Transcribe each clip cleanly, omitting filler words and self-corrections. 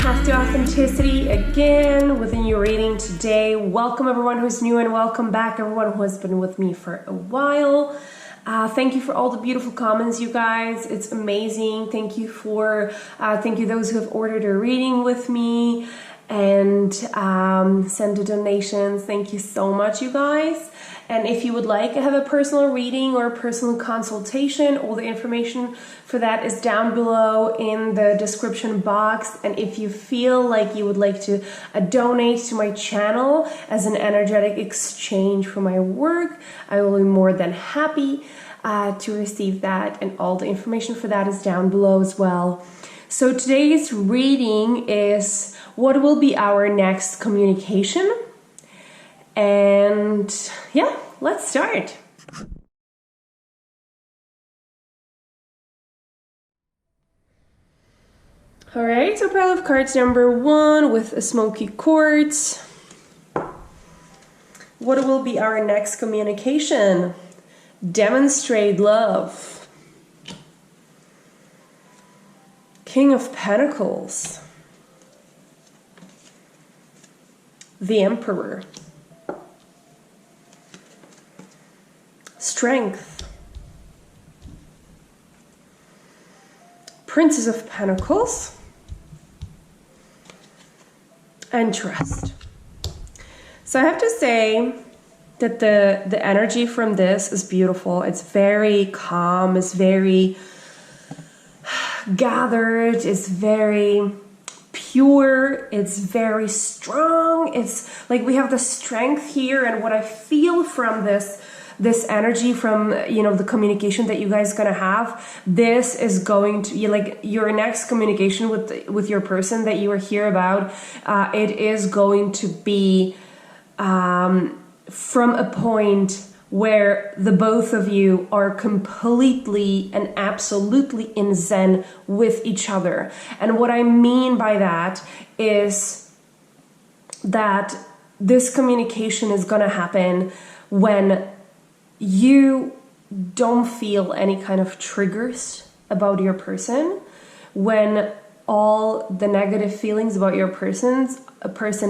Path to Authenticity again with a new reading today. Welcome everyone who's new and welcome back everyone who has been with me for a while. Thank you for all the beautiful comments, you guys. It's amazing. Thank you those who have ordered a reading with me and sent the donations. Thank you so much, you guys. And if you would like to have a personal reading or a personal consultation, all the information for that is down below in the description box. And if you feel like you would like to donate to my channel as an energetic exchange for my work, I will be more than happy to receive that. And all the information for that is down below as well. So today's reading is what will be our next communication. And yeah, let's start. All right, so pile of cards number 1 with a smoky quartz. What will be our next communication? Demonstrate love. King of Pentacles. The Emperor. Strength. Princess of Pentacles. And trust. So I have to say that the energy from this is beautiful. It's very calm, it's very gathered, it's very pure, it's very strong. It's like we have the strength here, and what I feel from this energy from, you know, the communication that you guys gonna have, this is going to, like, your next communication with your person that you are here about, it is going to be from a point where the both of you are completely and absolutely in zen with each other. And what I mean by that is that this communication is gonna happen when you don't feel any kind of triggers about your person, when all the negative feelings about your person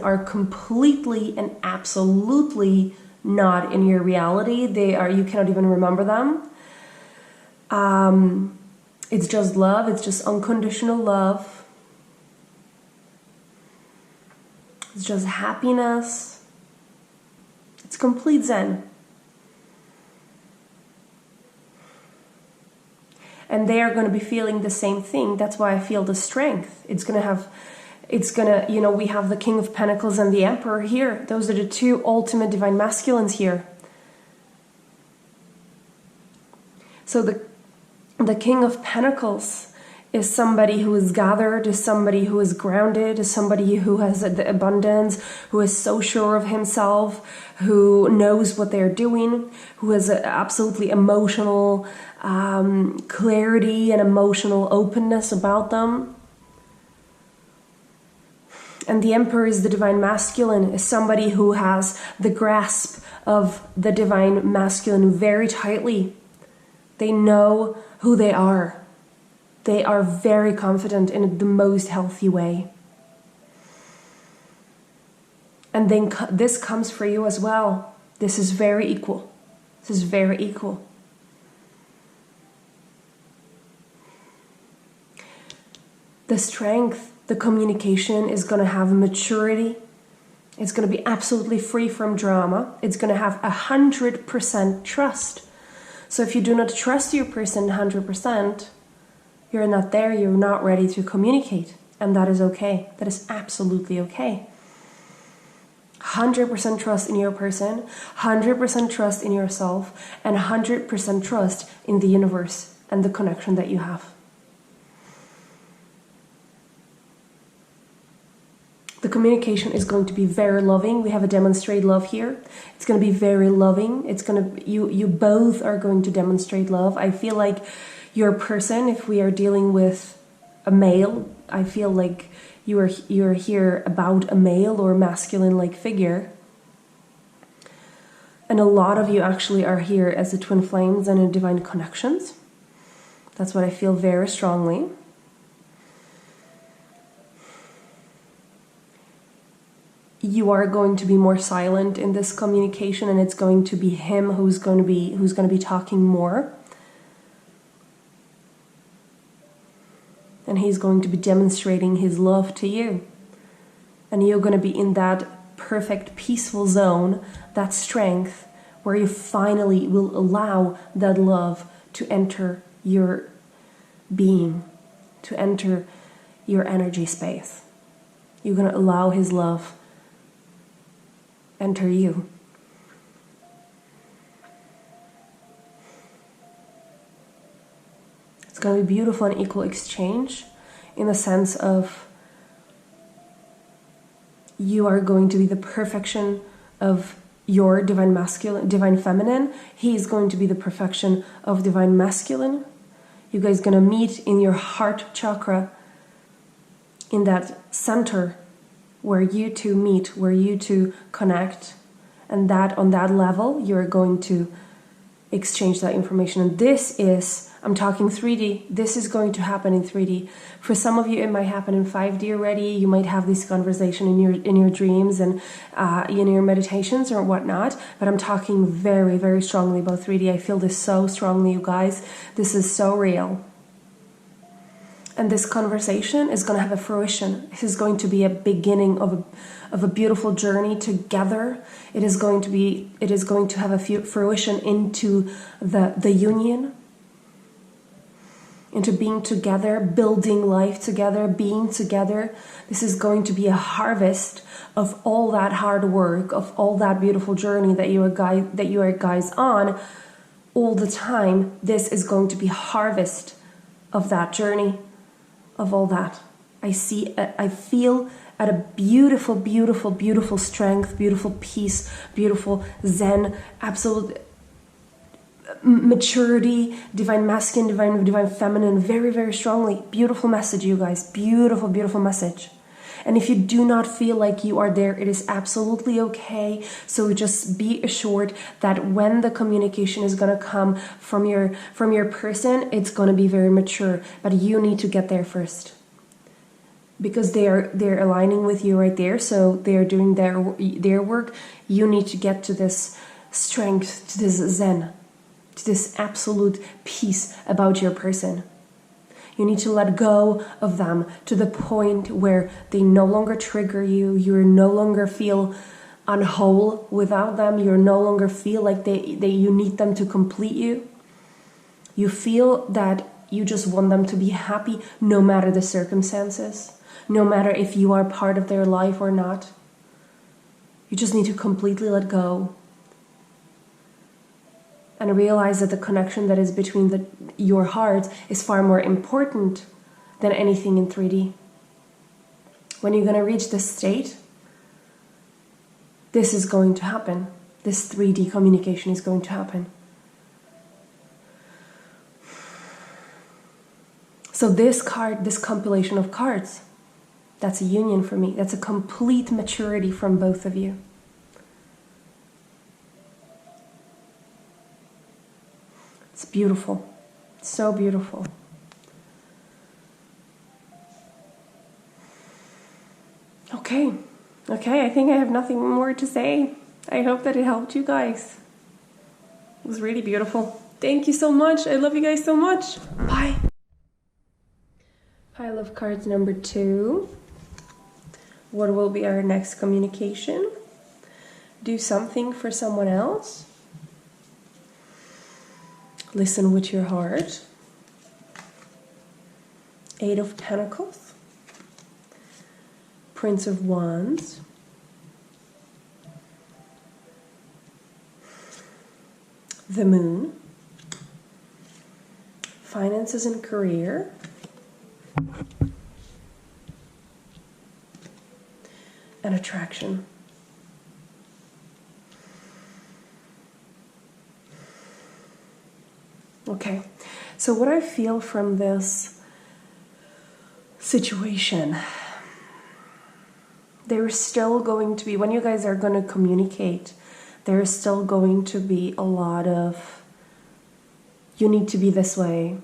are completely and absolutely not in your reality. You cannot even remember them. It's just love. It's just unconditional love. It's just happiness. It's complete zen. And they are going to be feeling the same thing. That's why I feel the strength. You know, we have the King of Pentacles and the Emperor here. Those are the two ultimate divine masculines here. So the King of Pentacles is somebody who is gathered, is somebody who is grounded, is somebody who has the abundance, who is so sure of himself, who knows what they're doing, who has absolutely emotional clarity and emotional openness about them. And the Emperor is the divine masculine, is somebody who has the grasp of the divine masculine very tightly. They know who they are. They are very confident in the most healthy way. And then this comes for you as well. This is very equal. This is very equal. The strength, the communication is going to have maturity. It's going to be absolutely free from drama. It's going to have 100% trust. So if you do not trust your person 100%, you're not there, you're not ready to communicate. And that is okay. That is absolutely okay. 100% trust in your person, 100% trust in yourself, and 100% trust in the universe and the connection that you have. The communication is going to be very loving. We have a demonstrate love here. It's going to be very loving. It's going to, you both are going to demonstrate love. I feel like your person, if we are dealing with a male, I feel like you're here about a male or masculine-like figure. And a lot of you actually are here as the twin flames and in divine connections. That's what I feel very strongly. you are going to be more silent in this communication, and it's going to be him who's going to be talking more. And he's going to be demonstrating his love to you. And you're going to be in that perfect peaceful zone, that strength, where you finally will allow that love to enter your being, to enter your energy space. You're going to allow his love enter you. It's going to be beautiful and equal exchange, in the sense of you are going to be the perfection of your divine masculine, divine feminine. He is going to be the perfection of divine masculine. You guys are going to meet in your heart chakra, in that center where you two meet, where you two connect, and that on that level you're going to exchange that information. And this is, I'm talking 3D, this is going to happen in 3D. For some of you it might happen in 5D already. You might have this conversation in your dreams and in your meditations or whatnot, but I'm talking very, very strongly about 3D. I feel this so strongly, you guys. This is so real. And this conversation is going to have a fruition. This is going to be a beginning of a beautiful journey together. It is going to have a fruition into the union, into being together, building life together, being together. This is going to be a harvest of all that hard work, of all that beautiful journey that you are guys on all the time. This is going to be harvest of that journey, of all that. I feel at a beautiful, beautiful, beautiful strength, beautiful peace, beautiful zen, absolute maturity, divine masculine, divine feminine, very, very strongly. Beautiful message, you guys. Beautiful, beautiful message. And if you do not feel like you are there, it is absolutely okay. So just be assured that when the communication is going to come from your person, it's going to be very mature. But you need to get there first, because they're aligning with you right there. So they're doing their work. You need to get to this strength, to this zen, to this absolute peace about your person. You need to let go of them to the point where they no longer trigger you. You no longer feel unwhole without them. You no longer feel like you need them to complete you. You feel that you just want them to be happy no matter the circumstances, no matter if you are part of their life or not. You just need to completely let go and realize that the connection that is between your hearts is far more important than anything in 3D. When you're going to reach this state, this is going to happen. This 3D communication is going to happen. So this card, this compilation of cards, that's a union for me. That's a complete maturity from both of you. It's beautiful. It's so beautiful. Okay, I think I have nothing more to say. I hope that it helped you guys. It was really beautiful. Thank you so much. I love you guys so much. Bye. Pile of cards number 2. What will be our next communication? Do something for someone else. Listen with your heart. 8 of Pentacles. Prince of Wands. The Moon. Finances and career. And attraction. Okay, so what I feel from this situation, there is still going to be, when you guys are going to communicate, there is still going to be a lot of, you need to be this way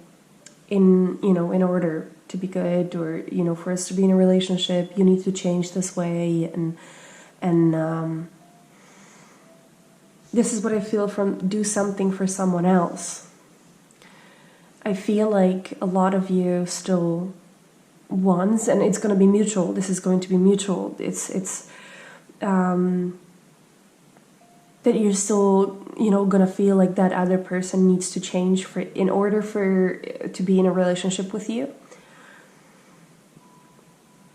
in order to be good, or, for us to be in a relationship, you need to change this way, and And this is what I feel from do something for someone else. I feel like a lot of you still wants, and it's going to be mutual. This is going to be mutual. It's that you're still, going to feel like that other person needs to change in order to be in a relationship with you.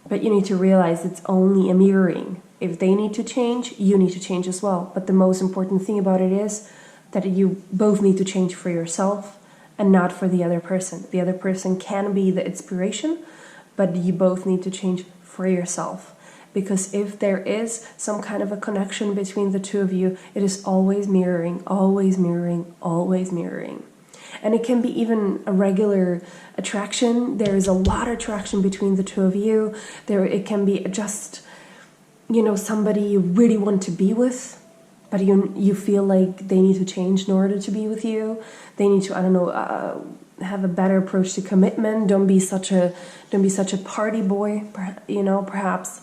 But you need to realize it's only a mirroring. If they need to change, you need to change as well. But the most important thing about it is that you both need to change for yourself and not for the other person. The other person can be the inspiration, but you both need to change for yourself. Because if there is some kind of a connection between the two of you, it is always mirroring, always mirroring, always mirroring. And it can be even a regular attraction. There is a lot of attraction between the two of you. It can be just, somebody you really want to be with, but you feel like they need to change in order to be with you. They need to, have a better approach to commitment. Don't be such a party boy, perhaps.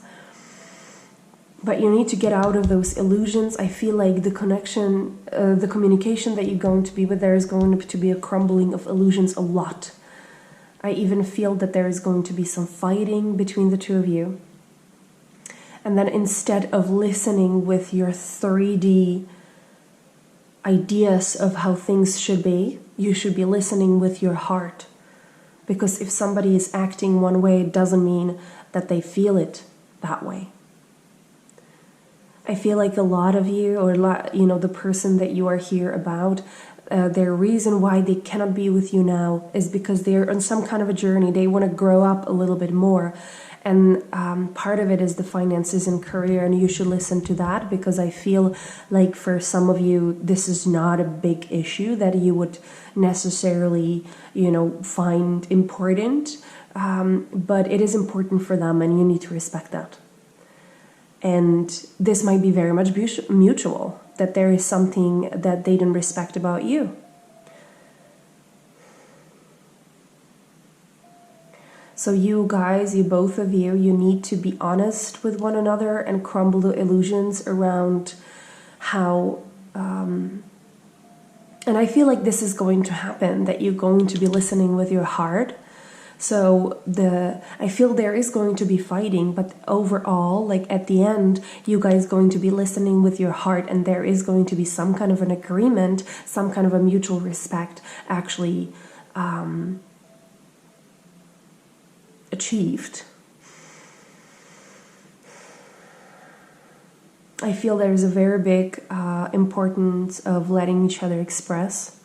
But you need to get out of those illusions. I feel like the connection, the communication that you're going to be with, there is going to be a crumbling of illusions a lot. I even feel that there is going to be some fighting between the two of you. And then instead of listening with your 3D ideas of how things should be, you should be listening with your heart. Because if somebody is acting one way, it doesn't mean that they feel it that way. I feel like a lot of you, or the person that you are here about, their reason why they cannot be with you now is because they're on some kind of a journey. They want to grow up a little bit more. And part of it is the finances and career, and you should listen to that, because I feel like for some of you, this is not a big issue that you would necessarily, find important. But it is important for them, and you need to respect that. And this might be very much mutual, that there is something that they didn't respect about you. So you guys, both of you need to be honest with one another and crumble the illusions around how... and I feel like this is going to happen, that you're going to be listening with your heart. So I feel there is going to be fighting, but overall, like at the end, you guys going to be listening with your heart, and there is going to be some kind of an agreement, some kind of a mutual respect actually achieved. I feel there is a very big importance of letting each other express.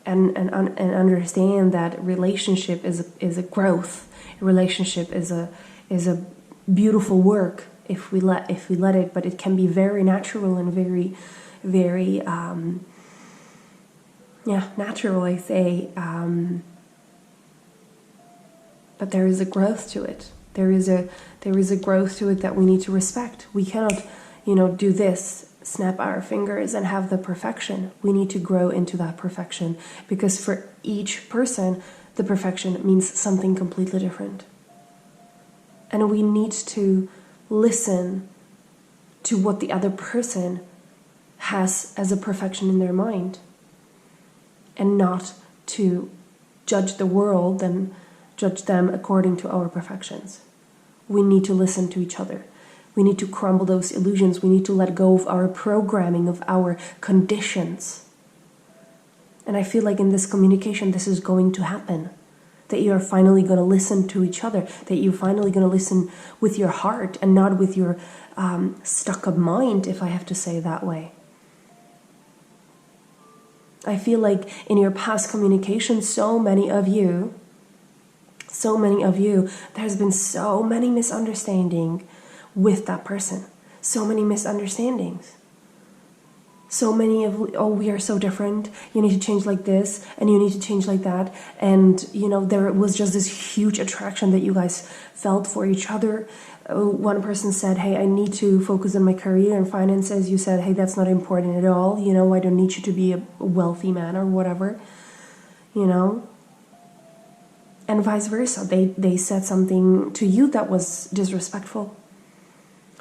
And understand that relationship is a growth. A relationship is a beautiful work if we let it, but it can be very natural and very, very natural, I say. But there is a growth to it. There is a growth to it that we need to respect. We cannot, do this, snap our fingers and have the perfection. We need to grow into that perfection, because for each person, the perfection means something completely different. And we need to listen to what the other person has as a perfection in their mind, and not to judge the world and judge them according to our perfections. We need to listen to each other. We need to crumble those illusions. We need to let go of our programming, of our conditions. And I feel like in this communication, this is going to happen. That you are finally going to listen to each other. That you're finally going to listen with your heart and not with your stuck-up mind, if I have to say it that way. I feel like in your past communication, so many of you, there's been so many misunderstandings with that person. So many misunderstandings. So many we are so different. You need to change like this, and you need to change like that. And, there was just this huge attraction that you guys felt for each other. One person said, hey, I need to focus on my career and finances. You said, hey, that's not important at all. I don't need you to be a wealthy man or whatever, And vice versa. They said something to you that was disrespectful.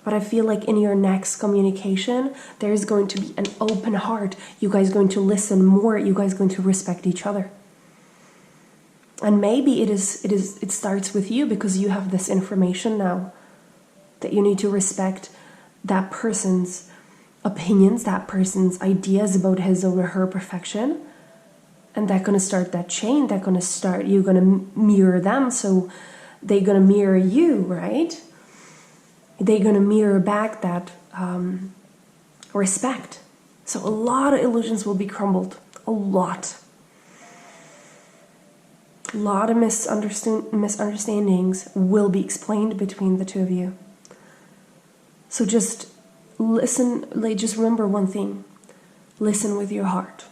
But I feel like in your next communication, there's going to be an open heart. You guys are going to listen more. You guys are going to respect each other. And maybe it starts with you, because you have this information now that you need to respect that person's opinions, that person's ideas about his or her perfection. And that's going to start that chain. You're going to mirror them. So they're going to mirror you, right? They're going to mirror back that respect. So a lot of illusions will be crumbled. A lot. A lot of misunderstandings will be explained between the two of you. So just listen, just remember one thing. Listen with your heart.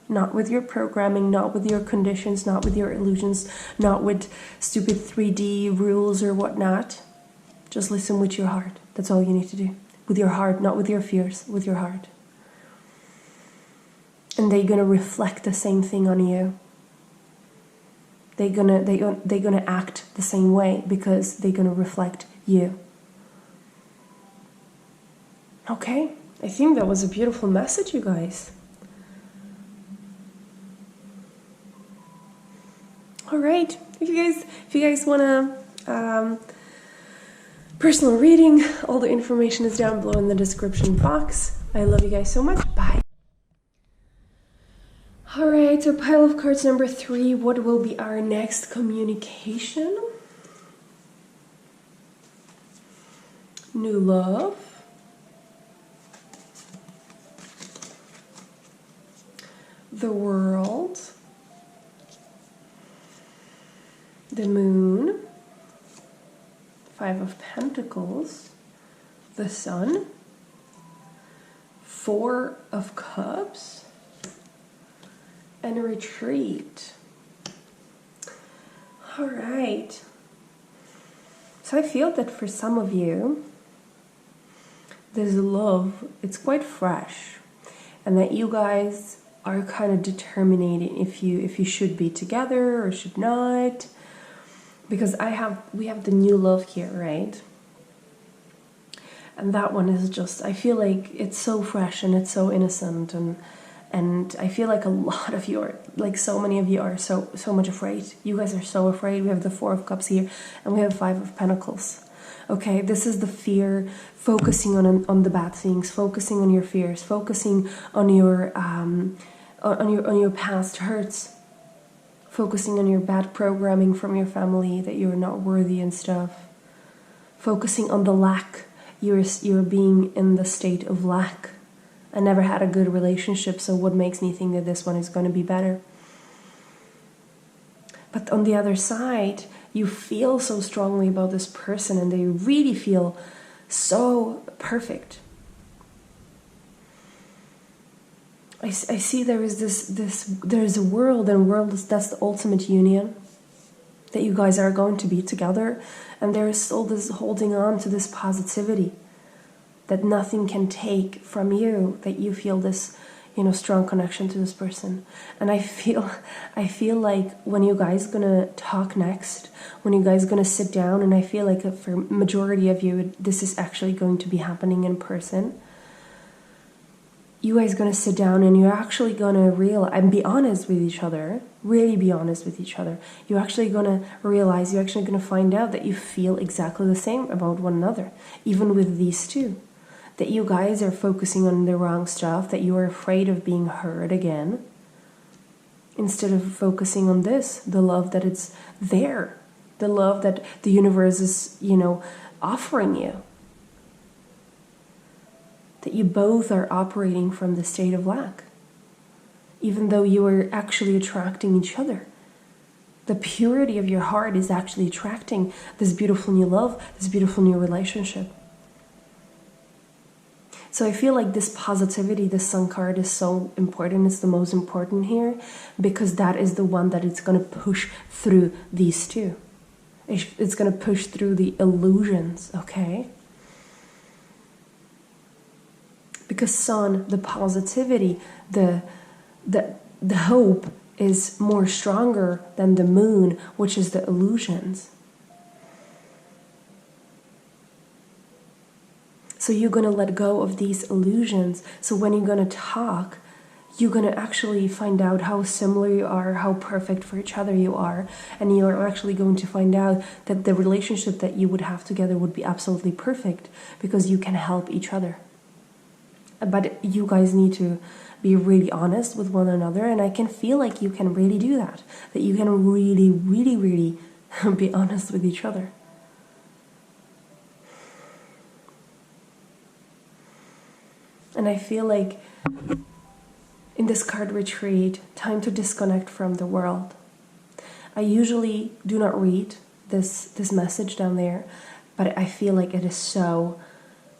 Not with your programming, not with your conditions, not with your illusions, not with stupid 3D rules or whatnot. Just listen with your heart. That's all you need to do. With your heart, not with your fears, with your heart. And they're going to reflect the same thing on you. They're gonna act the same way, because they're gonna reflect you. Okay, I think that was a beautiful message, you guys. All right, if you guys wanna personal reading, all the information is down below in the description box. I love you guys so much. Bye. Alright, so pile of cards number 3. What will be our next communication? New love. The world. The moon. 5 of Pentacles. The sun. 4 of Cups. And a retreat. All right. So I feel that for some of you, this love, it's quite fresh, and that you guys are kind of determining if you should be together or should not, because we have the new love here, right? And that one is just, I feel like it's so fresh and it's so innocent, and I feel like a lot of you are, like so many of you are so much afraid. You guys are so afraid. We have the 4 of Cups here, and we have 5 of Pentacles. Okay, this is the fear, focusing on the bad things, focusing on your fears, focusing on your past hurts, focusing on your bad programming from your family, that you're not worthy and stuff, focusing on the lack. You're being in the state of lack. I never had a good relationship, so what makes me think that this one is going to be better? But on the other side, you feel so strongly about this person, and they really feel so perfect. I see there is there's a world, and that's the ultimate union, that you guys are going to be together, and there is still this holding on to this positivity that nothing can take from you, that you feel this, strong connection to this person. And I feel like when you guys gonna talk next, when you guys gonna sit down, and I feel like for majority of you, this is actually going to be happening in person. You guys gonna sit down, and you're actually gonna realize and be honest with each other, really be honest with each other. You're actually gonna realize, you're actually gonna find out that you feel exactly the same about one another, even with these two. That you guys are focusing on the wrong stuff, that you are afraid of being hurt again, instead of focusing on this, the love that it's there, the love that the universe is, offering you. That you both are operating from the state of lack, even though you are actually attracting each other. The purity of your heart is actually attracting this beautiful new love, this beautiful new relationship. So I feel like this positivity, this Sun card, is so important. It's the most important here, because that is the one that is going to push through these two. It's going to push through the illusions, okay? Because Sun, the positivity, the hope is more stronger than the Moon, which is the illusions. So you're going to let go of these illusions. So when you're going to talk, you're going to actually find out how similar you are, how perfect for each other you are. And you're actually going to find out that the relationship that you would have together would be absolutely perfect because you can help each other. But you guys need to be really honest with one another. And I can feel like you can really do that. That you can really, really, really be honest with each other. And I feel like in this card retreat, time to disconnect from the world. I usually do not read this message down there, but I feel like it is so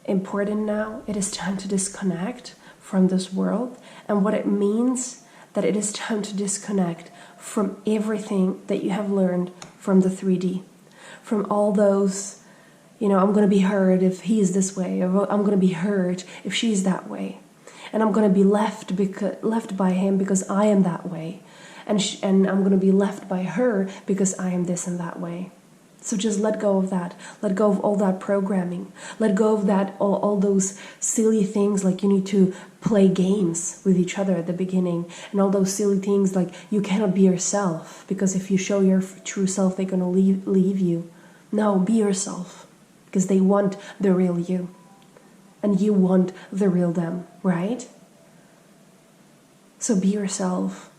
important now. It is time to disconnect from this world. And what it means, that it is time to disconnect from everything that you have learned from the 3D. From all those, I'm going to be hurt if he's this way, or I'm going to be hurt if she's that way. And I'm going to be left by him because I am that way. And I'm going to be left by her because I am this and that way. So just let go of that. Let go of all that programming. Let go of that, all those silly things like you need to play games with each other at the beginning. And all those silly things like you cannot be yourself. Because if you show your true self, they're going to leave you. No, be yourself. Because they want the real you. And you want the real them, right? So be yourself.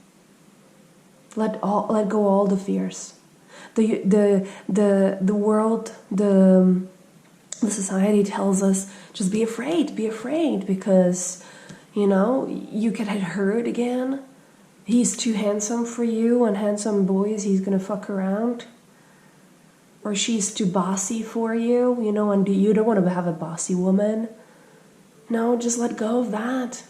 Let go all the fears. The world, the society tells us just be afraid because you could get hurt again. He's too handsome for you, and handsome boys he's gonna fuck around. Or she's too bossy for you, and you don't want to have a bossy woman. No, just let go of that.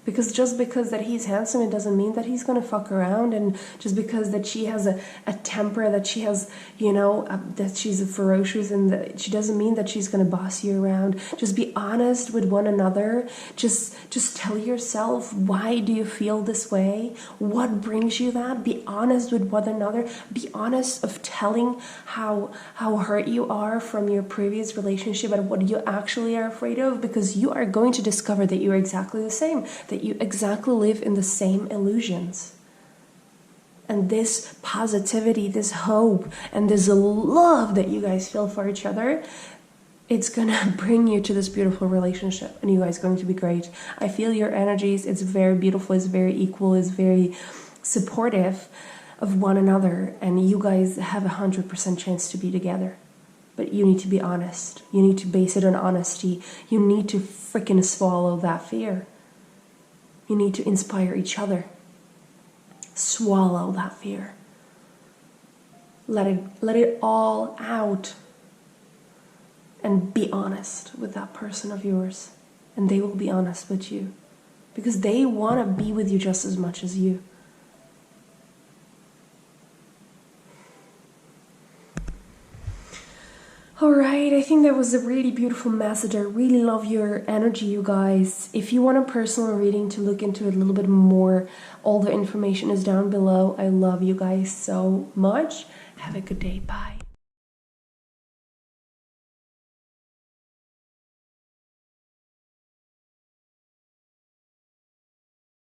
Because just because that he's handsome, it doesn't mean that he's going to fuck around. And just because that she has a temper, that she has, that she's ferocious, and she doesn't mean that she's going to boss you around. Just be honest with one another. Just tell yourself, why do you feel this way? What brings you that? Be honest with one another. Be honest of telling how hurt you are from your previous relationship and what you actually are afraid of, because you are going to discover that you're exactly the same. That you exactly live in the same illusions. And this positivity, this hope, and this love that you guys feel for each other, it's gonna bring you to this beautiful relationship, and you guys are going to be great. I feel your energies. It's very beautiful, it's very equal, it's very supportive of one another, and you guys have 100% chance to be together. But you need to be honest. You need to base it on honesty. You need to freaking swallow that fear. You need to inspire each other. Swallow that fear. Let it all out. And be honest with that person of yours. And they will be honest with you. Because they want to be with you just as much as you. Alright, I think that was a really beautiful message. I really love your energy, you guys. If you want a personal reading to look into it a little bit more, all the information is down below. I love you guys so much. Have a good day. Bye.